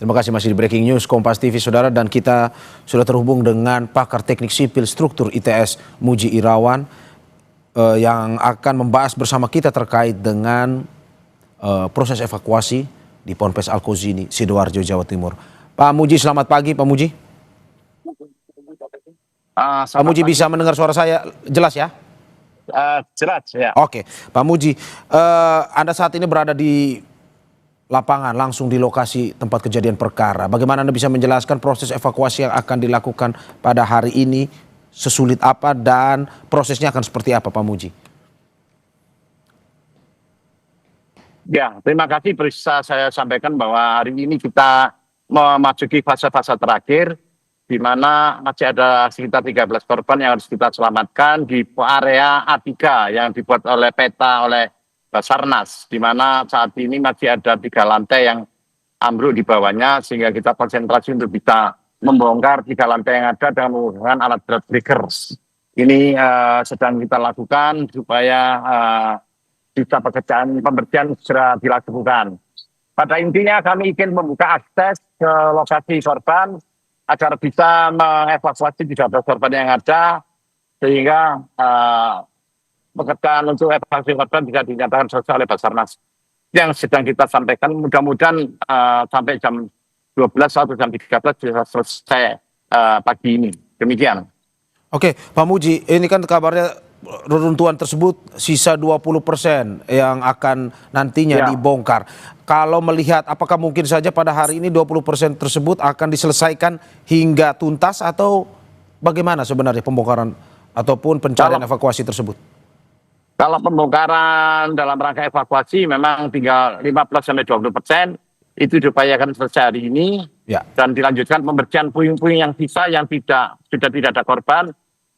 Terima kasih masih di Breaking News Kompas TV, Saudara, dan kita sudah terhubung dengan pakar teknik sipil struktur ITS Muji Irawan yang akan membahas bersama kita terkait dengan proses evakuasi di Ponpes Al-Kozini, Sidoarjo, Jawa Timur. Pak Muji, selamat pagi Pak Muji. Pak Muji bisa mendengar suara saya jelas ya? Jelas ya. Oke, Pak Muji, Anda saat ini berada di lapangan langsung di lokasi tempat kejadian perkara. Bagaimana Anda bisa menjelaskan proses evakuasi yang akan dilakukan pada hari ini, sesulit apa dan prosesnya akan seperti apa, Pak Muji? Ya, terima kasih. Bisa saya sampaikan bahwa hari ini kita memasuki fase-fase terakhir, di mana masih ada sekitar 13 korban yang harus kita selamatkan di area A3 yang dibuat oleh peta oleh Basarnas, di mana saat ini masih ada 3 lantai yang ambruk di bawahnya, sehingga kita konsentrasi untuk bisa membongkar 3 lantai yang ada dengan menggunakan alat berat breakers. Ini sedang kita lakukan supaya bisa pekerjaan pembersihan segera dilakukan. Pada intinya kami ingin membuka akses ke lokasi korban agar bisa mengevakuasi 13 korban yang ada, sehingga pekerjaan untuk evakuasi korban bisa dinyatakan selesai oleh Basarnas. Yang sedang kita sampaikan, mudah-mudahan sampai jam 12 atau jam 13 bisa selesai pagi ini. Demikian. Oke, Pak Muji, ini kan kabarnya reruntuhan tersebut sisa 20% yang akan nantinya dibongkar. Kalau melihat, apakah mungkin saja pada hari ini 20% tersebut akan diselesaikan hingga tuntas, atau bagaimana sebenarnya pembongkaran ataupun pencarian evakuasi tersebut? Kalau pembongkaran dalam rangka evakuasi memang tinggal 15-20%, itu diupayakan selesai hari ini, dan dilanjutkan pembersihan puing-puing yang sisa yang sudah tidak ada korban,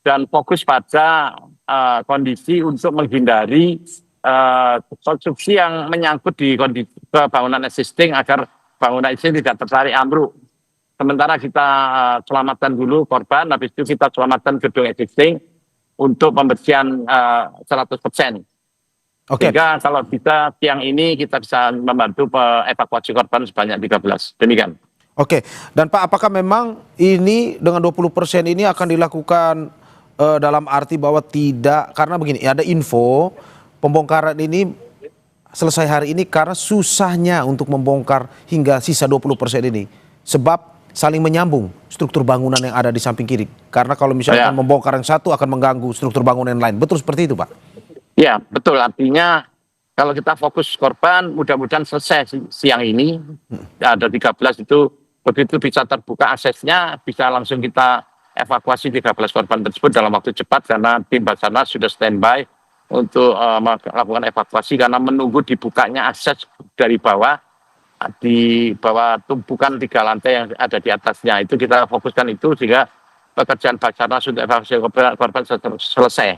dan fokus pada kondisi untuk menghindari konstruksi yang menyangkut di kondisi bangunan existing agar bangunan existing tidak tertarik ambruk. Sementara kita selamatkan dulu korban, habis itu kita selamatkan gedung existing untuk pembersihan 100%. Sehingga kalau bisa siang ini kita bisa membantu evakuasi korban sebanyak 13. Demikian. Oke, dan Pak, apakah memang ini dengan 20% ini akan dilakukan dalam arti bahwa tidak, karena begini, ada info pembongkaran ini selesai hari ini karena susahnya untuk membongkar hingga sisa 20% ini, sebab saling menyambung struktur bangunan yang ada di samping kiri. Karena kalau misalkan membongkar yang satu akan mengganggu struktur bangunan yang lain. Betul seperti itu, Pak? Ya, betul. Artinya kalau kita fokus korban, mudah-mudahan selesai siang ini. Ada 13 itu, begitu bisa terbuka aksesnya, bisa langsung kita evakuasi 13 korban tersebut dalam waktu cepat, karena tim Basarnas sudah standby untuk melakukan evakuasi karena menunggu dibukanya akses dari bawah. Di bawah tumpukan 3 lantai yang ada di atasnya, itu kita fokuskan itu sehingga pekerjaan Basarnas untuk evakuasi korban selesai.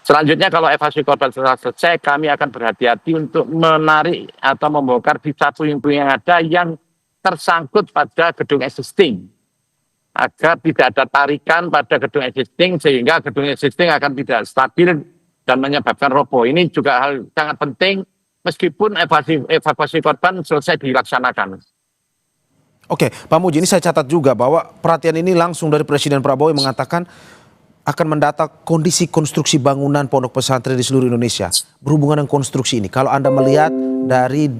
Selanjutnya kalau evakuasi korban selesai, kami akan berhati-hati untuk menarik atau membongkar sisa puing-puing yang ada yang tersangkut pada gedung existing, agar tidak ada tarikan pada gedung existing sehingga gedung existing akan tidak stabil dan menyebabkan roboh. Ini juga hal sangat penting. Meskipun evakuasi korban selesai dilaksanakan. Oke, Pak Muji, ini saya catat juga bahwa perhatian ini langsung dari Presiden Prabowo yang mengatakan akan mendata kondisi konstruksi bangunan pondok pesantren di seluruh Indonesia. Berhubungan dengan konstruksi ini, kalau Anda melihat dari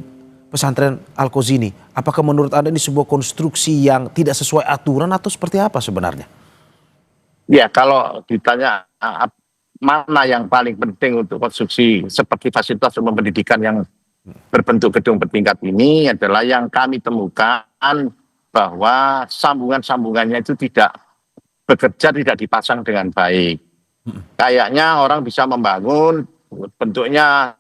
pesantren Al-Kozini, apakah menurut Anda ini sebuah konstruksi yang tidak sesuai aturan atau seperti apa sebenarnya? Ya, kalau ditanya mana yang paling penting untuk konstruksi seperti fasilitas umum pendidikan yang berbentuk gedung bertingkat ini, adalah yang kami temukan bahwa sambungan-sambungannya itu tidak bekerja, tidak dipasang dengan baik. Kayaknya orang bisa membangun bentuknya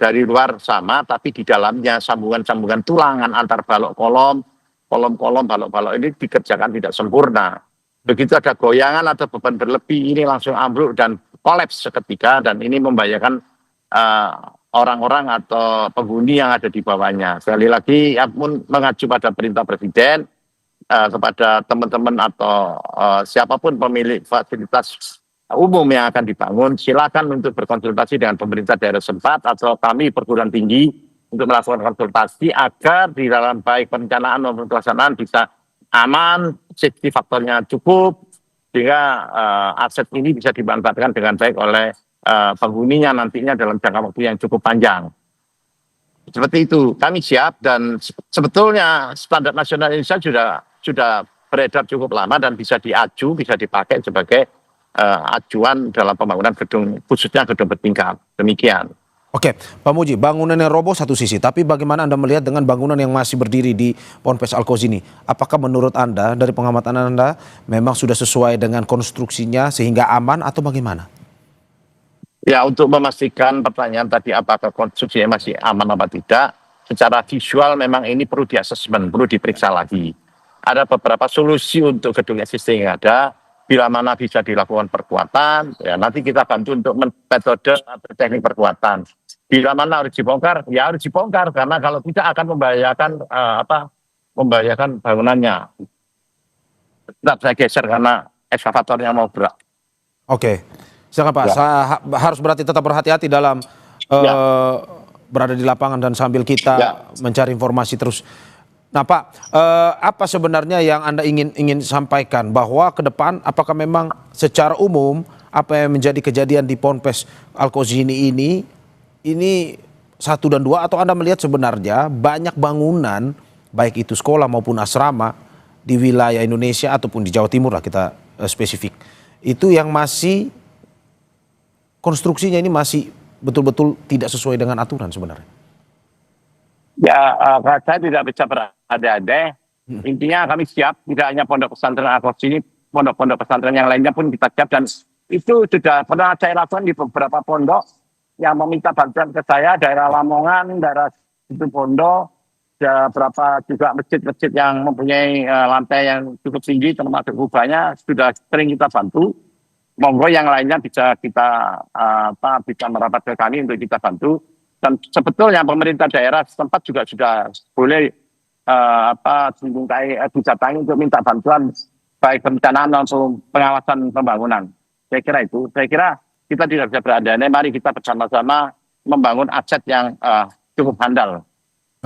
dari luar sama, tapi di dalamnya sambungan-sambungan tulangan antar balok kolom, balok-balok ini dikerjakan tidak sempurna. Begitu ada goyangan atau beban berlebih, ini langsung ambruk dan kolaps seketika, dan ini membahayakan orang-orang atau penghuni yang ada di bawahnya. Sekali lagi, pun mengacu pada perintah Presiden kepada teman-teman atau siapapun pemilik fasilitas umum yang akan dibangun, silakan untuk berkonsultasi dengan pemerintah daerah setempat atau kami perguruan tinggi untuk melakukan konsultasi agar di dalam baik perencanaan maupun pelaksanaan bisa aman, safety faktornya cukup, sehingga aset ini bisa dimanfaatkan dengan baik oleh penghuninya nantinya dalam jangka waktu yang cukup panjang. Seperti itu, kami siap dan sebetulnya standar nasional Indonesia sudah beredar cukup lama dan bisa diaju, bisa dipakai sebagai acuan dalam pembangunan gedung, khususnya gedung bertingkat. Demikian. Oke, Pak Muji, bangunan yang roboh satu sisi, tapi bagaimana Anda melihat dengan bangunan yang masih berdiri di Ponpes Al-Kozi ini? Apakah menurut Anda, dari pengamatan Anda, memang sudah sesuai dengan konstruksinya sehingga aman atau bagaimana? Ya, untuk memastikan pertanyaan tadi apakah konstruksinya masih aman apa tidak, secara visual memang ini perlu di-assessment, perlu diperiksa lagi. Ada beberapa solusi untuk gedung existing yang ada, bila mana bisa dilakukan perkuatan, ya nanti kita bantu untuk metode atau teknik perkuatan. Bila mana harus dibongkar, ya harus dibongkar, karena kalau tidak akan membahayakan bangunannya. Tetap saya geser karena ekskavatornya mau berat. Oke, silakan Pak. Ya. Harus berarti tetap berhati-hati dalam Ya. berada di lapangan dan sambil kita Ya. mencari informasi terus. Nah Pak, apa sebenarnya yang Anda ingin sampaikan bahwa ke depan apakah memang secara umum apa yang menjadi kejadian di Ponpes Al-Kozi ini 1 dan 2 atau Anda melihat sebenarnya banyak bangunan baik itu sekolah maupun asrama di wilayah Indonesia ataupun di Jawa Timur lah kita spesifik itu yang masih konstruksinya ini masih betul-betul tidak sesuai dengan aturan sebenarnya? Ya, saya tidak bisa berandai-andai. Intinya kami siap, tidak hanya pondok pesantren Al-Kozi ini, pondok-pondok pesantren yang lainnya pun kita siap. Dan itu sudah pernah saya lakukan di beberapa pondok yang meminta bantuan ke saya, daerah Lamongan, daerah Situbondo, beberapa juga masjid-masjid yang mempunyai lantai yang cukup tinggi, termasuk kubahnya, sudah sering kita bantu. Monggo yang lainnya bisa kita bisa merapat ke kami untuk kita bantu. Dan sebetulnya pemerintah daerah setempat juga sudah boleh didatangi untuk minta bantuan baik perencanaan maupun pengawasan pembangunan. Saya kira itu. Saya kira kita tidak bisa berandai-andai. Mari kita bersama-sama membangun aset yang cukup handal.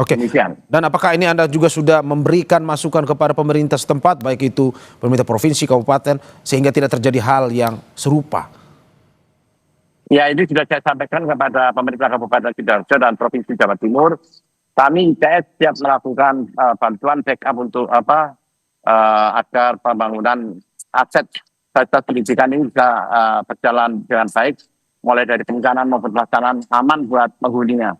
Oke. Demikian. Dan apakah ini Anda juga sudah memberikan masukan kepada pemerintah setempat, baik itu pemerintah provinsi, kabupaten, sehingga tidak terjadi hal yang serupa? Ya, ini sudah saya sampaikan kepada pemerintah Kabupaten Sidoarjo dan Provinsi Jawa Timur. Kami ITS siap melakukan bantuan backup untuk agar pembangunan aset fasilitas pendidikan ini bisa berjalan dengan baik, mulai dari perencanaan maupun pelaksanaan aman buat penghuninya.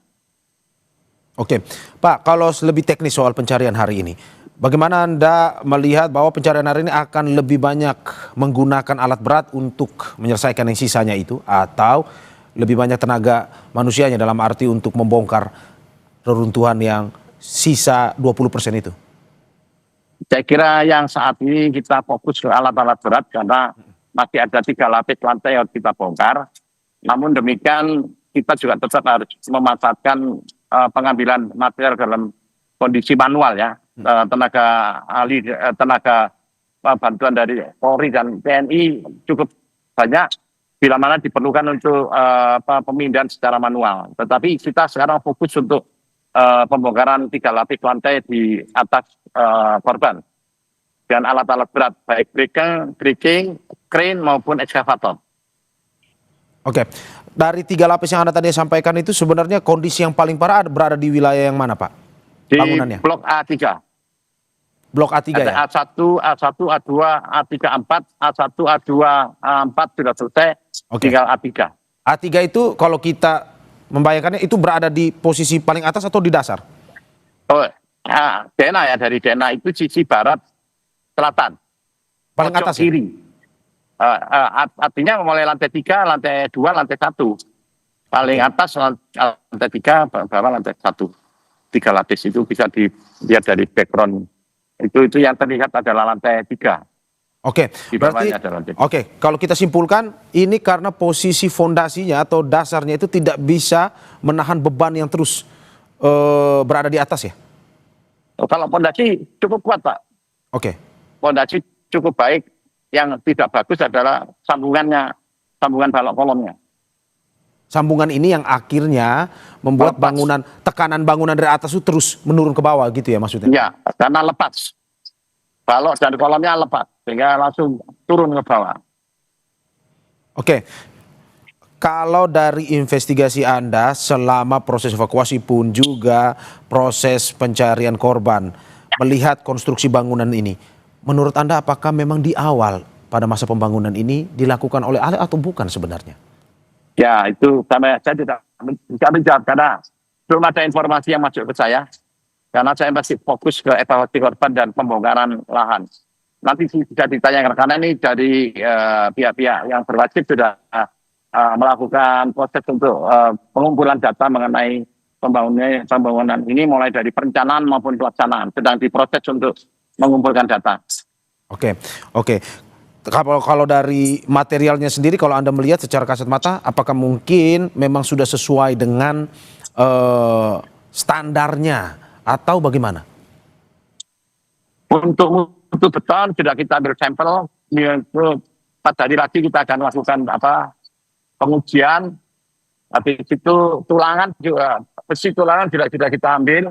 Oke, Pak, kalau lebih teknis soal pencarian hari ini, bagaimana Anda melihat bahwa pencarian hari ini akan lebih banyak menggunakan alat berat untuk menyelesaikan yang sisanya itu, atau lebih banyak tenaga manusianya dalam arti untuk membongkar reruntuhan yang sisa 20% itu? Saya kira yang saat ini kita fokus ke alat-alat berat karena masih ada 3 lapis lantai yang kita bongkar. Namun demikian kita juga tetap harus memanfaatkan pengambilan material dalam kondisi manual ya. Tenaga ahli, tenaga bantuan dari Polri dan TNI cukup banyak bila mana diperlukan untuk pemindahan secara manual. Tetapi kita sekarang fokus untuk pembongkaran 3 lapis lantai di atas korban dan alat-alat berat baik breaking, crane maupun ekskavator. Oke, dari 3 lapis yang Anda tadi sampaikan itu sebenarnya kondisi yang paling parah berada di wilayah yang mana, Pak? Di Bangunannya? blok A3. Blok A3 ada ya? A1, A1, A2, A3, A4, A1, A2, A4 sudah selesai, tinggal A3. A3 itu kalau kita membayangkannya itu berada di posisi paling atas atau di dasar? Oh, Dena ya, dari Dena itu sisi barat selatan. Paling atas ya? Kiri. Artinya mulai lantai 3, lantai 2, lantai 1. Paling atas lantai 3, bawah lantai 1. 3 lapis itu bisa dilihat dari background. Itu yang terlihat adalah lantai 3. Oke, berarti kalau kita simpulkan ini karena posisi fondasinya atau dasarnya itu tidak bisa menahan beban yang terus berada di atas ya? Kalau fondasi cukup kuat, Pak. Oke. Fondasi cukup baik. Yang tidak bagus adalah sambungan balok kolomnya. sambungan ini yang akhirnya membuat Melepas. tekanan bangunan dari atas itu terus menurun ke bawah gitu ya maksudnya? Ya, karena lepas. Balok dan kolomnya lepas, sehingga langsung turun ke bawah. Oke, kalau dari investigasi Anda selama proses evakuasi pun juga proses pencarian korban, melihat konstruksi bangunan ini, menurut Anda apakah memang di awal pada masa pembangunan ini dilakukan oleh ahli atau bukan sebenarnya? Ya, itu saya tidak bisa menjawab karena belum ada informasi yang masuk ke saya. Karena saya masih fokus ke evakuasi korban dan pembongkaran lahan. Nanti bisa ditanyakan, karena ini dari pihak-pihak yang berwajib sudah melakukan proses untuk pengumpulan data mengenai pembangunan ini, mulai dari perencanaan maupun pelaksanaan. Sedang diproses untuk mengumpulkan data. Oke, oke. Kalau dari materialnya sendiri, kalau Anda melihat secara kasat mata, apakah mungkin memang sudah sesuai dengan standarnya atau bagaimana? Untuk beton sudah kita ambil sampel. Empat hari lagi kita akan lakukan pengujian. Habis itu tulangan juga, besi tulangan sudah kita ambil,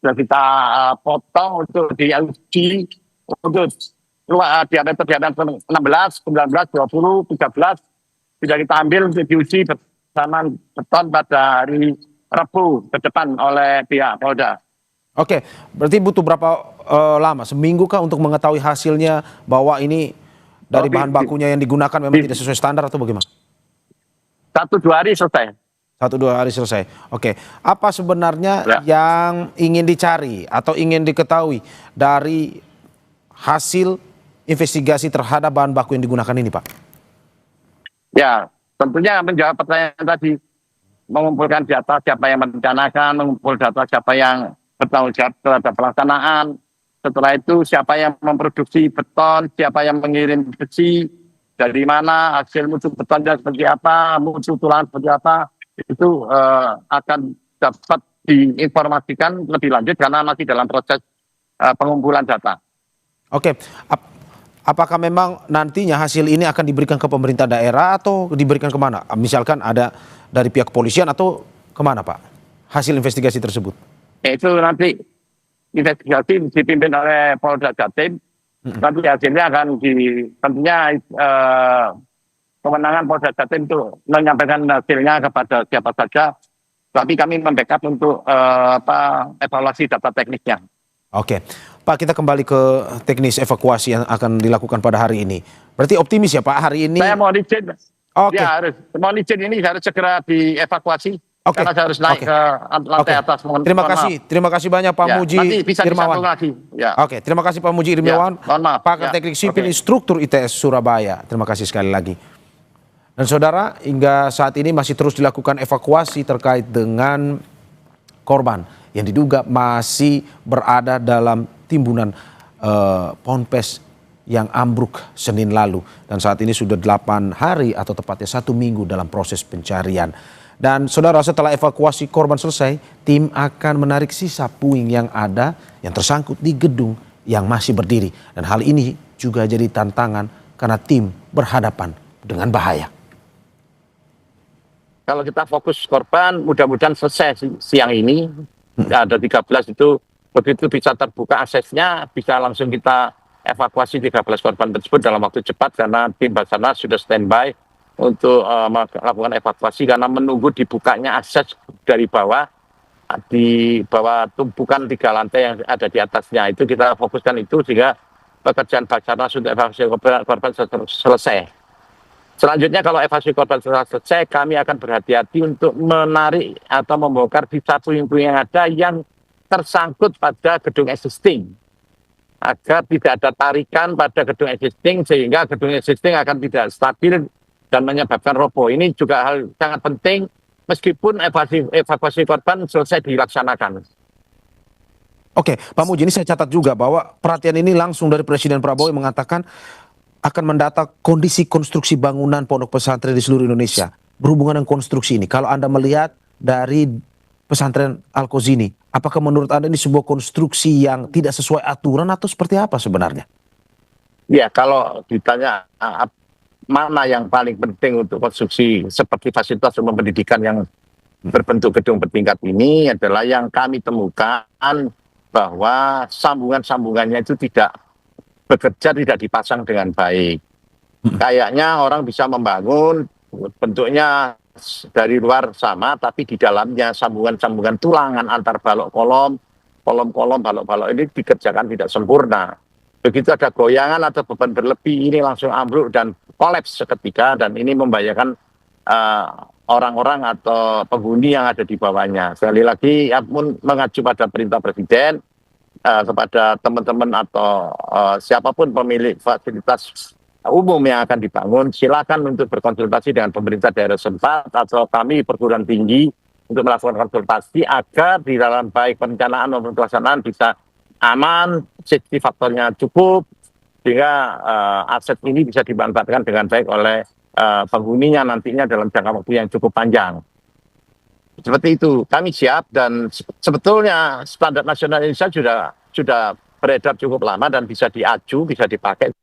sudah kita potong untuk diuji untuk diameter 16, 19, 20, 13 sudah kita ambil untuk diuji bersama beton pada hari Rabu ke depan oleh pihak Polda. Oke, berarti butuh berapa lama? Seminggu kah untuk mengetahui hasilnya bahwa ini dari bahan bakunya yang digunakan memang tidak sesuai standar atau bagaimana? 1-2 hari selesai. 1-2 hari selesai. Oke, apa sebenarnya yang ingin dicari atau ingin diketahui dari hasil investigasi terhadap bahan baku yang digunakan ini, Pak? Ya, tentunya menjawab pertanyaan tadi, mengumpulkan data siapa yang merencanakan, mengumpul data siapa yang bertanggung jawab terhadap pelaksanaan. Setelah itu siapa yang memproduksi beton, siapa yang mengirim besi, dari mana, hasil mutu betonnya seperti apa, mutu tulang seperti apa, itu akan dapat diinformasikan lebih lanjut karena masih dalam proses pengumpulan data. Oke, apakah memang nantinya hasil ini akan diberikan ke pemerintah daerah atau diberikan kemana? Misalkan ada dari pihak kepolisian atau kemana, Pak? Hasil investigasi tersebut? Itu nanti investigasi dipimpin oleh Polda Jatim. Nanti hasilnya akan tentunya kewenangan Polda Jatim itu menyampaikan hasilnya kepada siapa saja. Tapi kami membackup untuk evaluasi data teknisnya. Oke, Pak, kita kembali ke teknis evakuasi yang akan dilakukan pada hari ini. Berarti optimis ya, Pak, hari ini? Saya mohon izin. Oke. Ya, mohon izin ini harus segera dievakuasi. Oke. Karena saya harus naik ke lantai atas. Terima kasih banyak Pak Muji nanti bisa Irmawan. lagi. Ya. Oke, terima kasih Pak Muji Irmawan, mohon maaf. pakar teknik sipil instruktur ITS Surabaya. Terima kasih sekali lagi. Dan saudara, hingga saat ini masih terus dilakukan evakuasi terkait dengan korban yang diduga masih berada dalam timbunan ponpes yang ambruk Senin lalu. Dan saat ini sudah 8 hari atau tepatnya 1 minggu dalam proses pencarian. Dan saudara, setelah evakuasi korban selesai, tim akan menarik sisa puing yang ada yang tersangkut di gedung yang masih berdiri. Dan hal ini juga jadi tantangan karena tim berhadapan dengan bahaya. Kalau kita fokus korban, mudah-mudahan selesai siang ini. Ada 13 itu, begitu bisa terbuka aksesnya, bisa langsung kita evakuasi 13 korban tersebut dalam waktu cepat karena tim Basarnas sudah standby untuk melakukan evakuasi karena menunggu dibukanya akses dari bawah, di bawah tumpukan 3 lantai yang ada di atasnya. Itu kita fokuskan itu sehingga pekerjaan Basarnas untuk evakuasi korban selesai. Selanjutnya kalau evakuasi korban selesai, kami akan berhati-hati untuk menarik atau membongkar sisa puing-puing yang ada yang tersangkut pada gedung existing. Agar tidak ada tarikan pada gedung existing sehingga gedung existing akan tidak stabil dan menyebabkan roboh. Ini juga hal sangat penting meskipun evakuasi korban selesai dilaksanakan. Oke, Pak Muji, ini saya catat juga bahwa perhatian ini langsung dari Presiden Prabowo yang mengatakan akan mendata kondisi konstruksi bangunan pondok pesantren di seluruh Indonesia. Berhubungan dengan konstruksi ini, kalau Anda melihat dari pesantren Al-Qazini, apakah menurut Anda ini sebuah konstruksi yang tidak sesuai aturan atau seperti apa sebenarnya? Ya, kalau ditanya mana yang paling penting untuk konstruksi seperti fasilitas umum pendidikan yang berbentuk gedung bertingkat ini adalah yang kami temukan bahwa sambungan-sambungannya itu tidak bekerja, tidak dipasang dengan baik. Kayaknya orang bisa membangun bentuknya dari luar sama, tapi di dalamnya sambungan-sambungan tulangan antar balok kolom, kolom-kolom, balok-balok ini dikerjakan tidak sempurna. Begitu ada goyangan atau beban berlebih, ini langsung ambruk dan kolaps seketika, dan ini membahayakan orang-orang atau penghuni yang ada di bawahnya. Sekali lagi, ya pun mengacu pada perintah Presiden, kepada teman-teman atau siapapun pemilik fasilitas umum yang akan dibangun, silakan untuk berkonsultasi dengan pemerintah daerah setempat atau kami perguruan tinggi untuk melakukan konsultasi agar di dalam baik perencanaan maupun pelaksanaan bisa aman, safety faktornya cukup, sehingga aset ini bisa dimanfaatkan dengan baik oleh penghuninya nantinya dalam jangka waktu yang cukup panjang. Seperti itu, kami siap, dan sebetulnya standar nasional Indonesia sudah beredar cukup lama dan bisa diaju, bisa dipakai.